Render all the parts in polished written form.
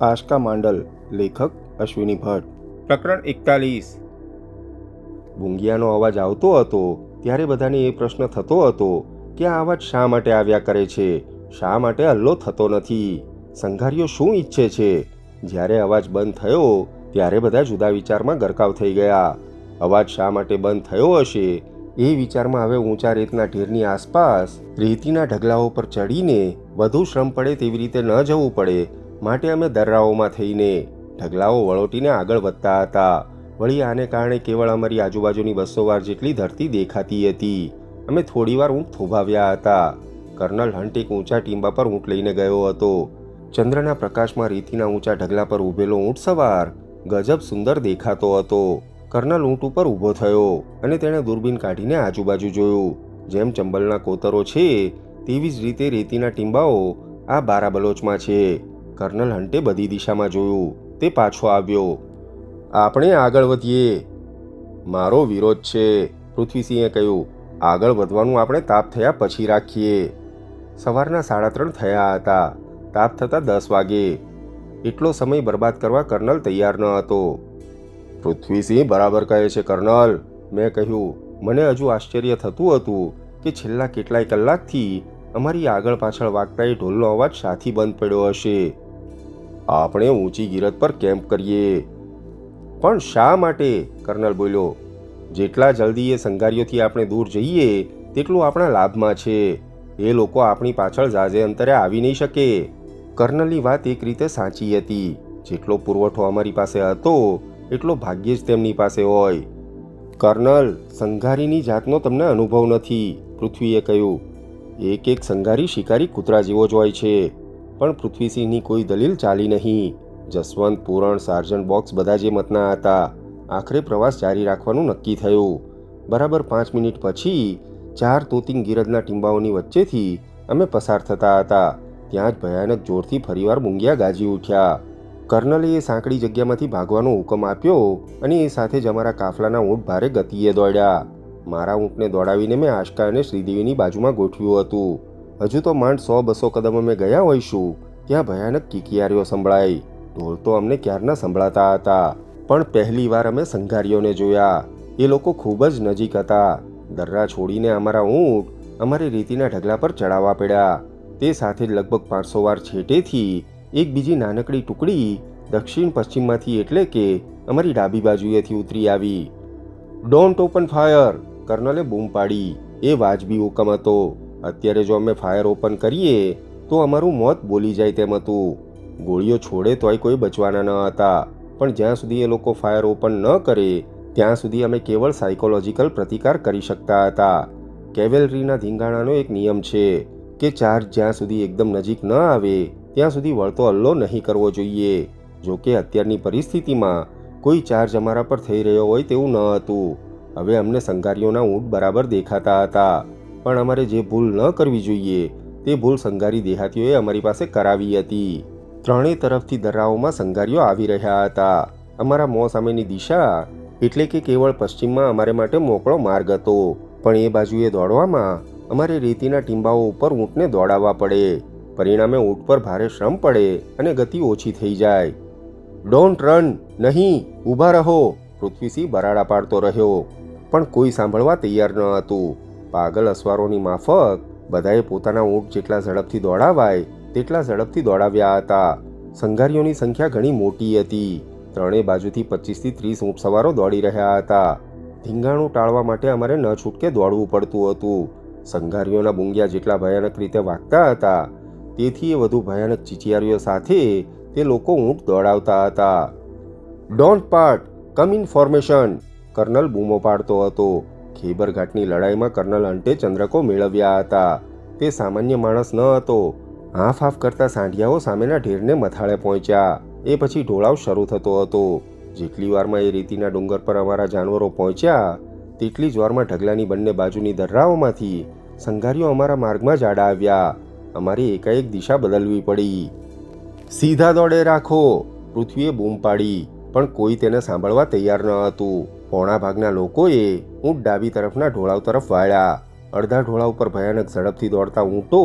આશકા માંડલ. લેખક અશ્વિની ભટ્ટ. પ્રકરણ 41. ભૂંગિયાનો અવાજ આવતો હતો ત્યારે બધાને એ પ્રશ્ન થતો હતો કે આ અવાજ શા માટે આવ્યા કરે છે, શા માટે હલ્લો થતો નથી, સંઘારીઓ શું ઈચ્છે છે. જ્યારે અવાજ બંધ થયો ત્યારે બધા જુદા વિચારમાં ગરકાવ થઈ ગયા. અવાજ શા માટે બંધ થયો હશે એ વિચારમાં હવે ઊંચા રેતના ઢેરની આસપાસ રેતીના ઢગલાઓ પર ચડીને વધુ શ્રમ પડે તેવી રીતે ન જવું પડે માટે અમે દર્રાઓમાં થઈને ઢગલાઓ વળોટીને આગળ વધતા હતા. વળી આને કારણે કેવળ અમારી આજુબાજુની 200 વાર જેટલી ધરતી દેખાતી હતી. અમે થોડીવાર ઊંટ થોભાવ્યા હતા. કર્નલ હન્ટ એક ઊંચા ટીંબા પર ઊંટ લઈને ગયો હતો. ચંદ્રના પ્રકાશમાં રેતીના ઊંચા ઢગલા પર ઊભેલો ઊંટ સવાર ગજબ સુંદર દેખાતો હતો. કર્નલ ઊંટ ઉપર ઊભો થયો અને તેણે દૂરબીન કાઢીને આજુબાજુ જોયું. જેમ ચંબલના કોતરો છે તેવી જ રીતે રેતીના ટીંબાઓ આ બારાબલોચમાં છે. કર્નલ હન્ટે બધી દિશામાં જોયું. તે પાછો આવ્યો. આપણે આગળ વધીએ. મારો વિરોધ છે, પૃથ્વીસિંહે કહ્યું. આગળ વધવાનું આપણે તાપ થયા પછી રાખીએ. સવારના 3:30 થયા હતા. તાપ થતાં 10 વાગે. એટલો સમય બરબાદ કરવા કર્નલ તૈયાર ન હતો. પૃથ્વીસિંહ બરાબર કહે છે કર્નલ, મેં કહ્યું. મને હજુ આશ્ચર્ય થતું હતું કે છેલ્લા કેટલાય કલાકથી અમારી આગળ પાછળ વાગતા એ ઢોલનો અવાજ શાથી બંધ પડ્યો હશે. આપણે ઊંચી ગિરદ પર કેમ્પ કરીએ. પણ શા માટે? કર્નલ બોલ્યો. જેટલા જલ્દી એ સંઘારીઓથી આપણે દૂર જઈએ તેટલું આપણા લાભમાં છે. એ લોકો આપણી પાછળ ઝાઝે અંતરે આવી નહીં શકે. કર્નલની વાત એક રીતે સાચી હતી. જેટલો પુરવઠો અમારી પાસે હતો એટલો ભાગ્યે જ તેમની પાસે હોય. કર્નલ, સંઘારીની જાતનો તમને અનુભવ નથી, પૃથ્વીએ કહ્યું. એક એક સંઘારી શિકારી કૂતરા જેવો જ હોય છે. પણ પૃથ્વીસિંહની કોઈ દલીલ ચાલી નહીં. જસવંત, પૂરણ, સાર્જન્ટ બોક્સ બધા જે મતના હતા. આખરે પ્રવાસ જારી રાખવાનું નક્કી થયું. બરાબર 5 મિનિટ પછી 4 તોતિંગ ગિરદના ટીંબાઓની વચ્ચેથી અમે પસાર થતા હતા. ત્યાં જ ભયાનક જોરથી ફરીવાર મૂંગિયા ગાજી ઉઠ્યા. કર્નલે એ સાંકડી જગ્યામાંથી ભાગવાનો હુકમ આપ્યો અને એ સાથે જ અમારા કાફલાના ઊંટ ભારે ગતિએ દોડ્યા. મારા ઊંટને દોડાવીને મેં આશકા અને શ્રીદેવીની બાજુમાં ગોઠવ્યું હતું. હજુ તો માંડ 100-200 કદમ અમે ગયા હોઈશું ત્યાં ભયાનક કિકિયારીઓ સંભળાઈ. ઢોલ તો અમને ક્યારના સંભળાતા હતા. પણ પહેલી વાર અમે સંઘારીઓને જોયા. એ લોકો ખૂબ જ નજીક હતા. દર્રા છોડીને અમારા ઊંટ અમારે રેતીના ઢગલા પર ચડાવવા પડ્યા. તે સાથે જ લગભગ 500 વાર છેટેથી એક બીજી નાનકડી ટુકડી દક્ષિણ પશ્ચિમમાંથી એટલે કે અમારી ડાબી બાજુએથી ઉતરી આવી. ડોન્ટ ઓપન ફાયર, કર્નલે બૂમ પાડી. એ વાજબી હુકમ હતો. અત્યારે જો અમે ફાયર ઓપન કરીએ તો અમારું મોત બોલી જાય તેમ હતું. ગોળીઓ છોડે તોય કોઈ બચવાના ન હતા. પણ જ્યાં સુધી એ લોકો ફાયર ઓપન ન કરે ત્યાં સુધી અમે કેવળ સાયકોલોજીકલ પ્રતિકાર કરી શકતા હતા. કેવેલરીના ધીંગાણાનો એક નિયમ છે કે ચાર્જ જ્યાં સુધી એકદમ નજીક ન આવે ત્યાં સુધી વળતો હલ્લો નહીં કરવો જોઈએ. જો કે અત્યારની પરિસ્થિતિમાં કોઈ ચાર્જ અમારા પર થઈ રહ્યો હોય તેવું ન હતું. હવે અમને સંઘારીઓના ઊંટ બરાબર દેખાતા હતા. પણ અમારે જે ભૂલ ન કરવી જોઈએ તે ભૂલ સંઘારી દેહાતીઓએ અમારી પાસે કરાવી હતી. ત્રણેય તરફથી દર્રાઓમાં સંઘારીઓ આવી રહ્યા હતા. અમારા મોં સામેની દિશા એટલે કે કેવળ પશ્ચિમમાં અમારે માટે મોકળો માર્ગ હતો. પણ એ બાજુએ દોડવામાં અમારે રેતીના ટીંબાઓ ઉપર ઊંટને દોડાવવા પડે. પરિણામે ઊંટ પર ભારે શ્રમ પડે અને ગતિ ઓછી થઈ જાય. ડોન્ટ રન, નહીં, ઊભા રહો, પૃથ્વીસિંહ બરાડા પાડતો રહ્યો. પણ કોઈ સાંભળવા તૈયાર ન હતું. પાગલ અસવારોની માફક બધાએ પોતાના ઊંટ જેટલા ઝડપથી દોડાવાય તેટલા ઝડપથી દોડાવ્યા હતા. સંઘારીઓની સંખ્યા ઘણી મોટી હતી. ત્રણેય બાજુથી 25થી 30 ઊંટ સવારો દોડી રહ્યા હતા. ધીંગાણું ટાળવા માટે અમારે ન છૂટકે દોડવું પડતું હતું. સંઘારીઓના બુંગિયા જેટલા ભયાનક રીતે વાગતા હતા તેથી એ વધુ ભયાનક ચીચિયારીઓ સાથે તે લોકો ઊંટ દોડાવતા હતા. Don't part, come in formation, colonel બૂમો પાડતો હતો. ખેબર ઘાટની લડાઈમાં કર્નલ હન્ટે ચંદ્રકો મેળવ્યા હતા. તે સામાન્ય માણસ ન હતો. હાફ હાફ કરતા સાંઢિયાઓ સામેના ઢેરને મથાળે પહોંચ્યા. એ પછી ઢોળાવ શરૂ થતો હતો. જેટલી વારમાં એ રેતીના ડુંગર પર અમારા જાનવરો પહોંચ્યા તેટલી જ વારમાં ઢગલાની બંને બાજુની દર્રાઓમાંથી સંઘારીઓ અમારા માર્ગમાં જ આડા આવ્યા. અમારે એકાએક દિશા બદલવી પડી. સીધા દોડે રાખો, પૃથ્વીએ બૂમ પાડી. પણ કોઈ તેને સાંભળવા તૈયાર ન હતું. પોણા ભાગના લોકોએ ઊંટ ડાબી તરફના ઢોળાવ તરફ વાળ્યા. અડધા ઢોળાવ પર ભયાનક ઝડપથી દોડતા ઊંટો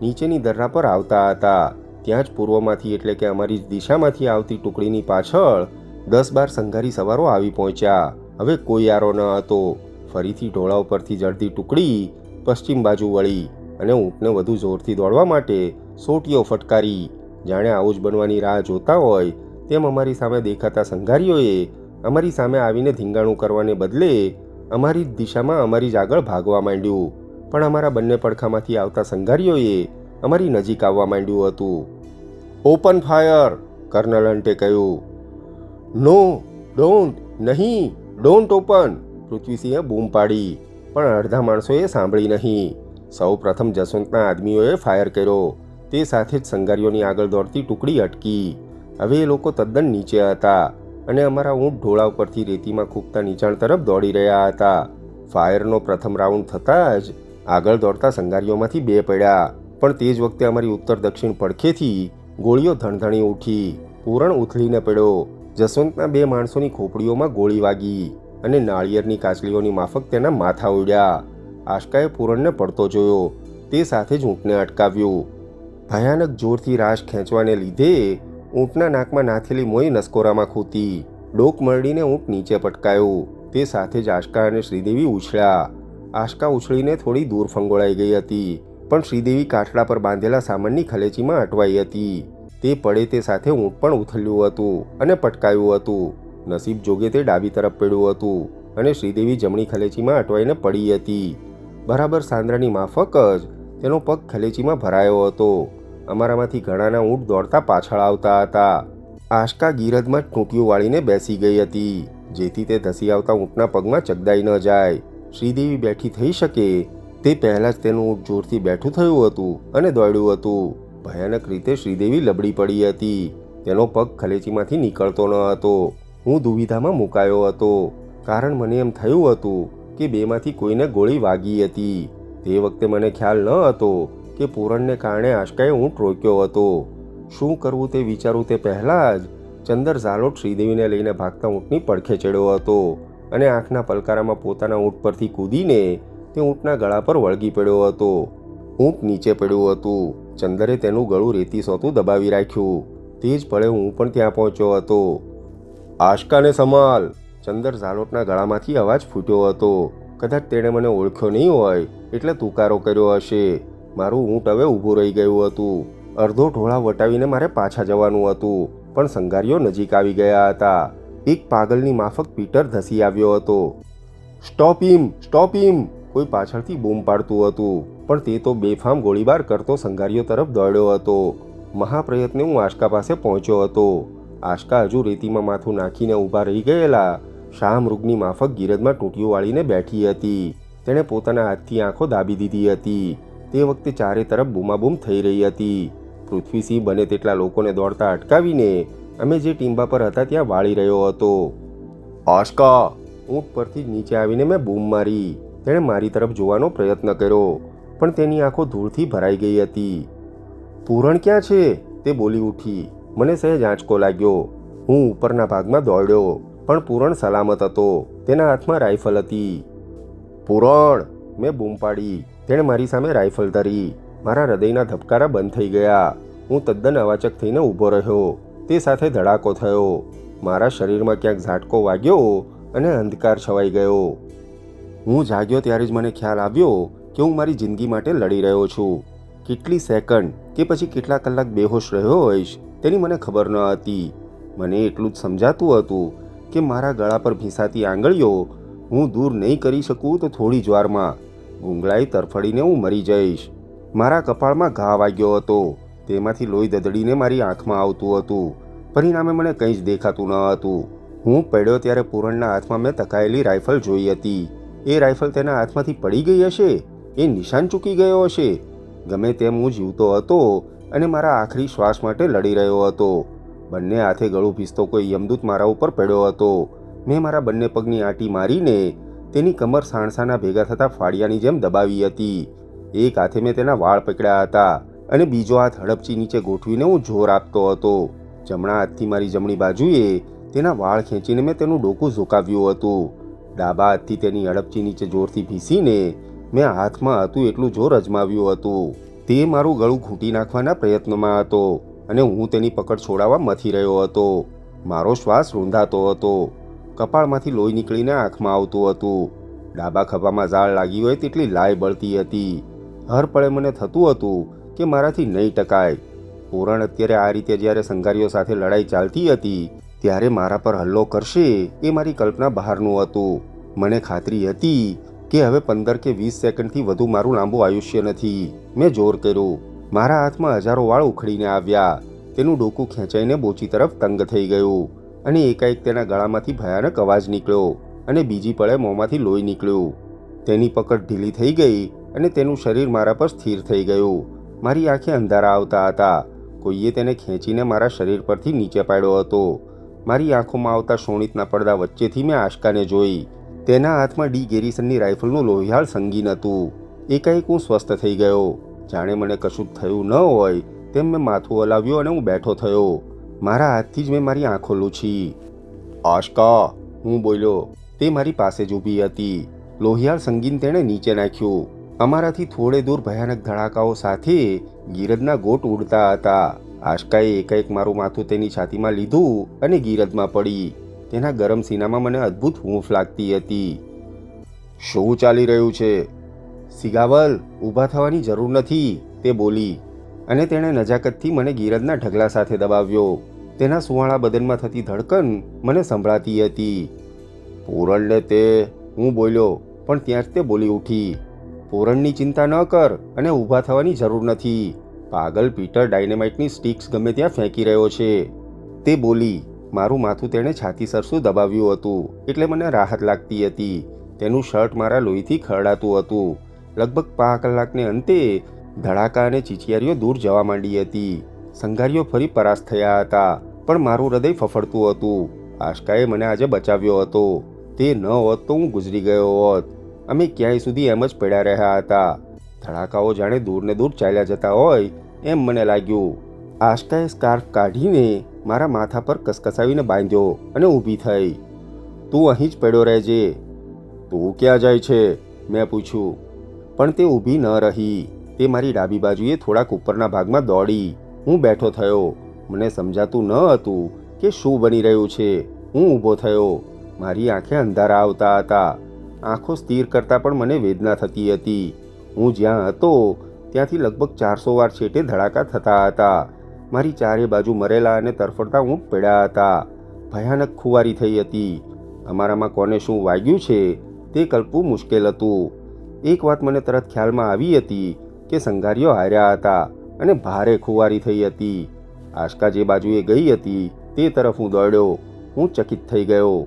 નીચેની દર્રા પર આવતા હતા. ત્યાં જ પૂર્વમાંથી એટલે કે અમારી જ દિશામાંથી આવતી ટુકડીની પાછળ 10-12 સંઘારી સવારો આવી પહોંચ્યા. હવે કોઈ આરો ન હતો. ફરીથી ઢોળા ઉપરથી જડતી ટુકડી પશ્ચિમ બાજુ વળી અને ઊંટને વધુ જોરથી દોડવા માટે સોટીઓ ફટકારી. જાણે આવું જ બનવાની રાહ જોતા હોય તેમ અમારી સામે દેખાતા સંઘારીઓએ અમારી સામે આવીને ધીંગાણું કરવાને બદલે અમારી જ દિશામાં અમારી જ આગળ ભાગવા માંડ્યું. પણ અમારા બંને પડખામાંથી આવતા સંઘારીઓએ અમારી નજીક આવવા માંડ્યું હતું. ઓપન ફાયર, કર્નલ હન્ટે કહ્યું. નો, ડોન્ટ, નહીં, ડોન્ટ ઓપન, પૃથ્વીસિંહે બૂમ પાડી. પણ અડધા માણસોએ સાંભળી નહીં. સૌ પ્રથમ જસવંતના આદમીઓએ ફાયર કર્યો. તે સાથે જ સંઘારીઓની આગળ દોડતી ટુકડી અટકી. હવે એ લોકો તદ્દન નીચે હતા અને અમારા ઊંટ ઢોળા ઉપરથી રેતીમાં ખૂંપતા નીચાણ તરફ દોડી રહ્યા હતા. ફાયરનો પ્રથમ રાઉન્ડ થતાં જ આગળ દોડતા સંઘારીઓમાંથી 2 પડ્યા. પણ તે જ વખતે અમારી ઉત્તર દક્ષિણ પડખેથી ગોળીઓ ધણધણી ઉઠી. પૂરણ ઉથલીને પડ્યો. જસવંતના 2 માણસોની ખોપડીઓમાં ગોળી વાગી અને નાળિયેરની કાચલીઓની માફક તેના માથા ઉડ્યા. આશકાએ પૂરણને પડતો જોયો. તે સાથે જ ઊંટને અટકાવ્યું. ભયાનક જોરથી રાશ ખેંચવાને લીધે ઊંટના નાકમાં નાથેલી મોઈ નસકોરામાં ખૂતી. ડોક મરડીને ઊંટ નીચે પટકાયું. તે સાથે જ આશકા અને શ્રીદેવી ઉછળ્યા. આશકા ઉછળીને થોડી દૂર ફંગોળાઈ ગઈ હતી, પણ શ્રીદેવી કાઠડા પર બાંધેલા સામાનની ખલેચીમાં અટવાઈ હતી. તે પડે તે સાથે ઊંટ પણ ઉથલ્યું હતું અને પટકાયું હતું. નસીબ જોગે તે ડાબી તરફ પડ્યું હતું અને શ્રીદેવી જમણી ખલેચીમાં અટવાઈને પડી હતી. બરાબર સાંદ્રાની માફક જ તેનો પગ ખલેચીમાં ભરાયો હતો. અમારામાંથી ઘણાના ઊંટ દોડતા પાછળ આવતા હતા. આશકા ગીરદમાં ટૂંટિયું વાળીને બેસી ગઈ હતી, જેથી તે ધસી આવતા ઊંટના પગમાં ચગદાઈ ન જાય. શ્રીદેવી બેઠી થઈ શકે તે પહેલાં જ તેનું ઊંટ જોરથી બેઠું થયું હતું અને દોડ્યું હતું. ભયાનક રીતે શ્રીદેવી લબડી પડી હતી. તેનો પગ ખલેચીમાંથી નીકળતો ન હતો. હું દુવિધામાં મુકાયો હતો, કારણ મને એમ થયું હતું કે બેમાંથી કોઈને ગોળી વાગી હતી. તે વખતે મને ખ્યાલ ન હતો કે પૂરણને કારણે આશકાએ ઊંટ રોક્યો હતો. શું કરવું તે વિચારું તે પહેલાં જ ચંદર ઝાલોટ શ્રીદેવીને લઈને ભાગતા ઊંટની પડખે ચડ્યો હતો અને આંખના પલકારામાં પોતાના ઊંટ પરથી કૂદીને તે ઊંટના ગળા પર વળગી પડ્યો હતો. ઊંટ નીચે પડ્યું હતું. ચંદરે તેનું ગળું રેતી સોતું દબાવી રાખ્યું. તે જ પળે હું પણ ત્યાં પહોંચ્યો હતો. આશકાને સંભાળ, ચંદર ઝાલોટના ગળામાંથી અવાજ ફૂટ્યો હતો. કદાચ તેણે મને ઓળખ્યો નહીં હોય એટલે તુકારો કર્યો હશે. મારું ઊંટ હવે ઊભું રહી ગયું હતું. અડધો ઢોળા વટાવીને મારે પાછા જવાનું હતું, પણ સંઘારીઓ નજીક આવી ગયા હતા. એક પાગલની માફક પીટર ધસી આવ્યો હતો. સ્ટોપ હિમ, સ્ટોપ હિમ, કોઈ પાછળથી બૂમ પાડતું હતું, પણ તે તો બેફામ ગોળીબાર કરતો સંઘારીઓ તરફ દોડ્યો હતો. મહાપ્રયત્ને હું આશકા પાસે પહોંચ્યો હતો. આશકા હજુ રેતીમાં માથું નાખીને ઊભા રહી ગયેલા શાહમૃગની માફક ગીરદમાં ટૂંટિયું વાળીને બેઠી હતી. તેણે પોતાના હાથથી આંખો દાબી દીધી હતી. તે વખતે ચારે તરફ બૂમાબૂમ થઈ રહી હતી. પૃથ્વીસિંહ બને તેટલા લોકોને દોડતા અટકાવીને અમે જે ટીંબા પર હતા ત્યાં વાળી રહ્યો હતો. આશકા! ઊંટ પરથી નીચે આવીને મેં બૂમ મારી. તેણે મારી તરફ જોવાનો પ્રયત્ન કર્યો, પણ તેની આંખો ધૂળથી ભરાઈ ગઈ હતી. પૂરણ ક્યાં છે? તે બોલી ઉઠી. મને સહેજ આંચકો લાગ્યો. હું ઉપરના ભાગમાં દોડ્યો, પણ પૂરણ સલામત હતો. તેના હાથમાં રાઇફલ હતી. પૂરણ! મેં બૂમ પાડી. તેણે મારી સામે રાઇફલ ધરી. મારા હૃદયના ધબકારા બંધ થઈ ગયા. હું તદ્દન અવાચક થઈને ઊભો રહ્યો. તે સાથે ધડાકો થયો. મારા શરીરમાં ક્યાંક ઝાટકો વાગ્યો અને અંધકાર છવાઈ ગયો. હું જાગ્યો ત્યારે જ મને ખ્યાલ આવ્યો કે હું મારી જિંદગી માટે લડી રહ્યો છું. કેટલી સેકન્ડ કે પછી કેટલા કલાક બેહોશ રહ્યો હોઈશ તેની મને ખબર ન હતી. મને એટલું જ સમજાતું હતું કે મારા ગળા પર ભીંસાતી આંગળીઓ હું દૂર નહીં કરી શકું તો થોડી જ વારમાં ગુંગળાઈ તરફડીને હું મરી જઈશ. મારા કપાળમાં ઘા વાગ્યો હતો. તેમાંથી લોહી દદડીને મારી આંખમાં આવતું હતું. પરિણામે મને કંઈ જ દેખાતું ન હતું. હું પડ્યો ત્યારે પૂરણના હાથમાં મેં તકાયેલી રાઇફલ જોઈ હતી. એ રાઇફલ તેના હાથમાંથી પડી ગઈ હશે. એ નિશાન ચૂકી ગયો હશે. ગમે તેમ હું જીવતો હતો અને મારા આખરી શ્વાસ માટે લડી રહ્યો હતો. બંને હાથે ગળું ભીસતો કોઈ યમદૂત મારા ઉપર પડ્યો હતો. મેં મારા બંને પગની આંટી મારીને તેની કમર સાણસાના ભેગા થતા ફાડિયાની જેમ દબાવી હતી. એક હાથે મેં તેના વાળ પકડ્યા હતા અને બીજો હાથ હડપચી નીચે ગોઠવીને હું જોર આપતો હતો. જમણા હાથથી મારી જમણી બાજુએ તેના વાળ ખેંચીને મેં તેનું ડોકું ઝુકાવ્યું હતું. ડાબા હાથથી તેની હડપચી નીચે જોરથી ભીસીને મેં હાથમાં હતું એટલું જોર અજમાવ્યું હતું. તે મારું ગળું ઘૂંટી નાખવાના પ્રયત્નમાં હતો. અને હું તેની પકડ છોડાવવા મથી રહ્યો હતો. મારો શ્વાસ રૂંધાતો હતો. કપાળમાંથી લોહી નીકળીને આંખમાં આવતું હતું. ડાબા ખભામાં ઝાળ લાગી હોય તેટલી લાય બળતી હતી. હર પળે મને થતું હતું કે મારાથી નહીં ટકાય. પૂરણ અત્યારે આ રીતે જ્યારે સંઘારીઓ સાથે લડાઈ ચાલતી હતી ત્યારે મારા પર હલ્લો કરશે એ મારી કલ્પના બહારનું હતું. મને ખાતરી હતી કે હવે 15 કે 20 સેકન્ડથી વધુ મારું લાંબુ આયુષ્ય નથી. મેં જોર કર્યું. મારા હાથમાં હજારો વાળ ઉખડીને આવ્યા. તેનું ડોકું ખેંચાઈને બોચી તરફ તંગ થઈ ગયું અને એકાએક તેના ગળામાંથી ભયાનક અવાજ નીકળ્યો અને બીજી પળે મોંમાંથી લોહી નીકળ્યું. તેની પકડ ઢીલી થઈ ગઈ અને તેનું શરીર મારા પર સ્થિર થઈ ગયું. મારી આંખે અંધારા આવતા હતા. કોઈએ તેને ખેંચીને મારા શરીર પરથી નીચે પાડ્યો હતો. મારી આંખોમાં આવતા શોણિતના પડદા વચ્ચેથી મેં આશકાને જોઈ. તેના હાથમાં ડી ગેરીસનની રાઇફલનું લોહિયાળ સંગીન હતું. એકાએક હું સ્વસ્થ થઈ ગયો. જાણે મને કશું થયું ન હોય તેમ મેં માથું હલાવ્યું અને હું બેઠો થયો. મારા હાથથી જ મેં મારી આંખો લૂછી. આશકા, હું બોલ્યો. તે મારી પાસે જ ઊભી હતી. લોહિયાળ સંગીન તેણે નીચે નાખ્યું. અમારાથી થોડે દૂર ભયાનક ધડાકાઓ સાથે ગીરદના ગોટ ઉડતા હતા. આશકાએ એકાએક મારું માથું તેની છાતીમાં લીધું અને ગીરદમાં પડી. તેના ગરમ સીનામાં મને અદ્ભુત હૂંફ લાગતી હતી. શું ચાલી રહ્યું છે? સિગાવલ, ઊભા થવાની જરૂર નથી, તે બોલી અને તેણે નજાકતથી મને ગીરદના ઢગલા સાથે દબાવ્યો. તેના સુવાળા બદનમાં થતી ધડકન મને સંભળાતી હતી. પૂરણને તે, હું બોલ્યો, પણ ત્યાં જ તે બોલી ઉઠી. પૂરણની ચિંતા ન કર અને ઊભા થવાની જરૂર નથી. પાગલ પીટર ડાયનેમાઇટની સ્ટિક્સ ગમે ત્યાં ફેંકી રહ્યો છે, તે બોલી. મારું માથું તેણે છાતી સરસું દબાવ્યું હતું એટલે મને રાહત લાગતી હતી. તેનું શર્ટ મારા લોહીથી ખરડાતું હતું. લગભગ 5 કલાકને અંતે ધડાકા અને ચીચિયારીઓ દૂર જવા માંડી હતી. સંઘારીઓ ફરી પરાસ્ત થયા હતા, પણ મારું હૃદય ફફડતું હતું. આશકાએ મને આજે બચાવ્યો હતો. તે ન હોત તો હું ગુજરી ગયો હોત. અમે ક્યાંય સુધી એમ જ પડ્યા રહ્યા હતા. ધડાકાઓ જાણે દૂર ને દૂર ચાલ્યા જતા હોય એમ મને લાગ્યું. આશકાએ સ્કાર્ફ કાઢીને મારા માથા પર કસકસાવીને બાંધ્યો અને ઊભી થઈ. તું અહીં જ પડ્યો રહેજે. તું ક્યાં જાય છે? મેં પૂછ્યું. પણ તે ઊભી ન રહી. તે મારી ડાબી બાજુએ થોડાક ઉપરના ભાગમાં દોડી. હું બેઠો થયો. મને સમજાતું ન હતું કે શું બની રહ્યું છે. હું ઊભો થયો. મારી આંખે અંધારા આવતા હતા. આંખો સ્થિર કરતાં પણ મને વેદના થતી હતી. હું જ્યાં હતો ત્યાંથી લગભગ 400 વાર છેટે ધડાકા થતા હતા. મારી ચારે બાજુ મરેલા અને તરફડતા ઊંટ પડ્યા હતા. ભયાનક ખુવારી થઈ હતી. અમારામાં કોને શું વાગ્યું છે તે કલ્પવું મુશ્કેલ હતું. એક વાત મને તરત ખ્યાલમાં આવી હતી કે સંઘારીઓ હાર્યા હતા અને ભારે ખુવારી થઈ હતી. આશકા જે બાજુએ ગઈ હતી તે તરફ હું દોડ્યો. હું ચકિત થઈ ગયો.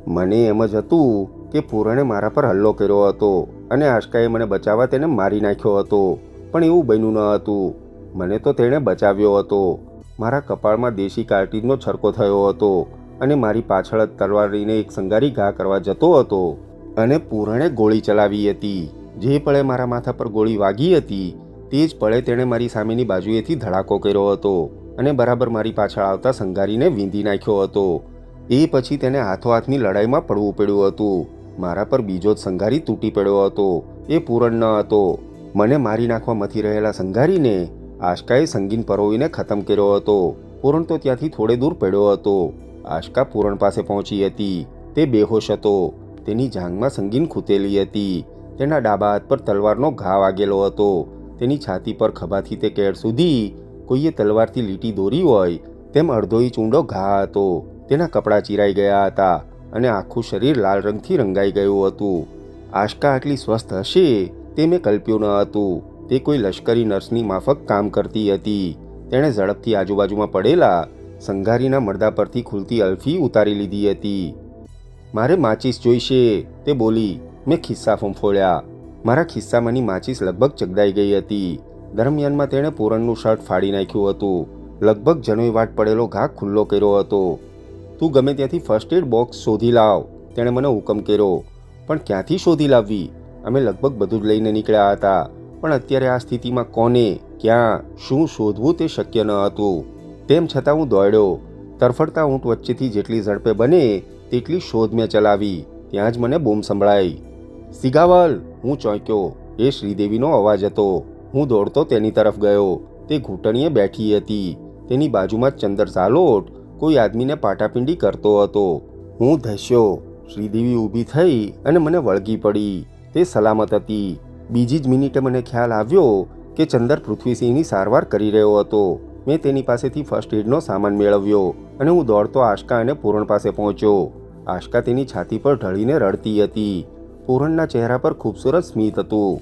મને એમ જ હતું કે પૂરણે મારા પર હલ્લો કર્યો હતો અને આશકાએ મને બચાવવા તેને મારી નાખ્યો હતો, પણ એવું બન્યું ન હતું. મને તો તેણે બચાવ્યો હતો. મારા કપાળમાં દેશી કાર્ટીજનો છરકો થયો હતો અને મારી પાછળ તલવાર લઈને એક સંઘારી ઘા કરવા જતો હતો અને પૂરણે ગોળી ચલાવી હતી. જે પળે મારા માથા પર ગોળી વાગી હતી તે જ પળે તેણે મારી સામેની બાજુએથી ધડાકો કર્યો હતો અને બરાબર મારી પાછળ આવતા સંઘારીને વીંધી નાખ્યો હતો. એ પછી તેને હાથોહાથની લડાઈમાં પડવું પડ્યું હતું. મારા પર બીજો જ સંઘારી તૂટી પડ્યો હતો. એ પૂરણ ન હતો. મને મારી નાખવા મથી રહેલા સંઘારીને આશકાએ સંગીન પરોવીને ખતમ કર્યો હતો. પૂરણ તો ત્યાંથી થોડે દૂર પડ્યો હતો. આશકા પૂરણ પાસે પહોંચી હતી. તે બેહોશ હતો. તેની જાંઘમાં સંગીન ખૂતેલી હતી. તેના ડાબા હાથ પર તલવારનો ઘા વાગેલો હતો. તેની છાતી પર ખભાથી તે કેળ સુધી કોઈએ તલવારથી લીટી દોરી હોય તેમ અડધો ઇંચ ઊંડો ઘા હતો. તેના કપડાં ચીરાઈ ગયા હતા અને આખું શરીર લાલ રંગથી રંગાઈ ગયું હતું. આશકા આટલી સ્વસ્થ હશે તે મેં કલ્પ્યું ન હતું. તે કોઈ લશ્કરી નર્સની માફક કામ કરતી હતી. તેણે ઝડપથી આજુબાજુમાં પડેલા સંઘારીના મડદા પરથી ખુલતી અલ્ફી ઉતારી લીધી હતી. મારે માચીસ જોઈશે, તે બોલી. મેં ખિસ્સા ફંફોળ્યા. મારા ખિસ્સામાંની માચીસ લગભગ ચગદાઈ ગઈ હતી. દરમિયાનમાં તેણે પૂરણનું શર્ટ ફાડી નાખ્યું હતું. લગભગ જનોઈ વાટ પડેલો ઘા ખુલ્લો કર્યો હતો. તું ગમે ત્યાંથી ફર્સ્ટ એડ બોક્સ શોધી લાવ, તેણે મને હુકમ કર્યો. પણ ક્યાંથી શોધી લાવવી? અમે લગભગ બધું જ લઈને નીકળ્યા હતા, પણ અત્યારે આ સ્થિતિમાં કોને, ક્યાં, શું શોધવું તે શક્ય ન હતું. તેમ છતાં હું દોડ્યો. તરફડતા ઊંટ વચ્ચેથી જેટલી ઝડપે બને તેટલી શોધ મેં ચલાવી. ત્યાં જ મને બૂમ સંભળાઈ. સિગાવલ! હું ચોંક્યો. એ શ્રીદેવીનો અવાજ હતો. હું દોડતો તેની તરફ ગયો. તે ઘૂંટણીએ બેઠી હતી. તેની બાજુમાં જ ચંદર ઝાલોટ કોઈ આદમીને પાટાપિંડી કરતો હતો. હું ધસ્યો. શ્રીદેવી ઊભી થઈ અને મને વળગી પડી. તે સલામત હતી. બીજી જ મિનિટે મને ખ્યાલ આવ્યો કે ચંદર પૃથ્વીસિંહની સારવાર કરી રહ્યો હતો. મેં તેની પાસેથી ફર્સ્ટ એડનો સામાન મેળવ્યો અને હું દોડતો આશકા અને પૂરણ પાસે પહોંચ્યો. આશકા તેની છાતી પર ઢળીને રડતી હતી. પૂરણના ચહેરા પર ખૂબસૂરત સ્મિત હતું.